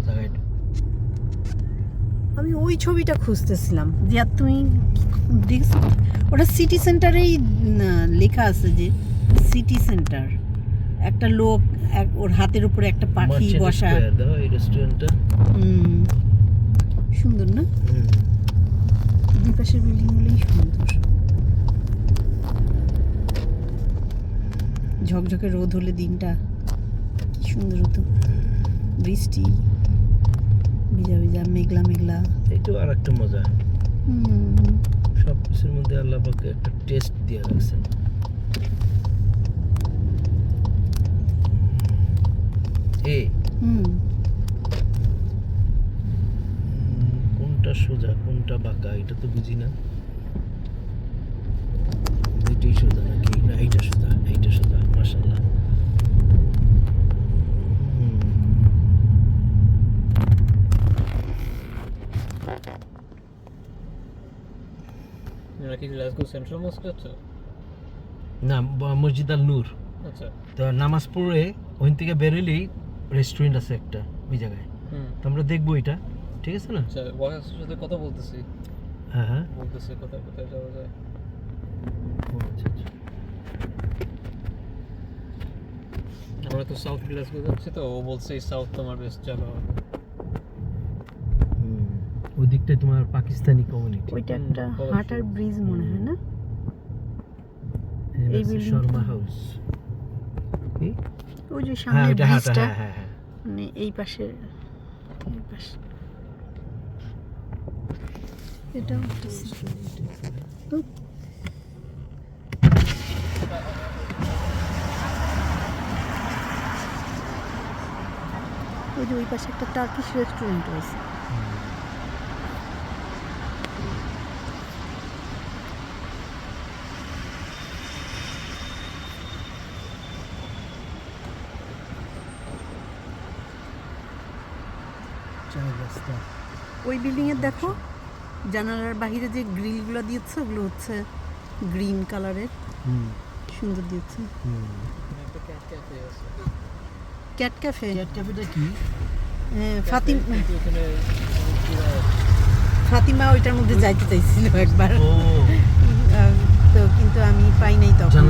জায়গাটা। আমি ওই ছবিটা খুঁজতেছিলাম যে আর তুমি দেখছো ওটা সিটি সেন্টারেই লেখা আছে যে সিটি সেন্টার একটা লোক ওর হাতের উপরে একটা পাখি বসা দেখো এই রেস্টুরেন্টটা সুন্দর না দুই পাশের বিল্ডিং গুলোই সুন্দর ঝকঝকে রোদ হলে দিনটা কি সুন্দর হতো বৃষ্টি ভিজা ভিজা মেঘলা মেঘলা এইটাও আর একটা মজা সব কিছুর মধ্যে আল্লাহ পাকে একটা টেস্ট দিয়ে রাখছেন কোনটা সোজা কোনটা বাঁকা এটা তো বুঝি না এইটাই সোজা নাকি না এইটা সোজা মাশাআল্লাহ নাকি গ্লাসগো সেন্ট্রাল মস্ক আছে না মসজিদ আল নূর আচ্ছা তো নামাজ পড়ে ওখান থেকে বেরোলেই রেস্টুরেন্ট আছে একটা ওই জায়গায় তো আমরা দেখবো এটা ঠিক আছে না আচ্ছা ওয়াকাসের সাথে কথা বলতেছি হ্যাঁ বলতেছি কোথায় কোথায় যাওয়া যায় আমরা তো সাউথ গ্লাসগো যাচ্ছি তো ও বলছে সাউথ তোমার বেস্ট জায়গা হবে ওই দিকটায় তোমার পাকিস্তানি কমিউনিটি ওইটা একটা হাটার ব্রিজ মনে হয় না এই বিল্ডিং শর্মা হাউস ওই যে সামনে ব্রিজটা হ্যাঁ মানে এই পাশে এটা ওই যে ওই পাশে একটা টার্কিশ রেস্টুরেন্ট আছে ওই বিল্ডিং এর দেখো জানালার বাইরে যে গ্রিলগুলো দিয়েছে ওগুলো হচ্ছে গ্রিন কালারের সুন্দর দিয়েছে ক্যাট ক্যাফেটা কি ফাতিমা ওইটার মধ্যে যাইতে চাইছিল একবার তো কিন্তু আমি পাই নাই তখন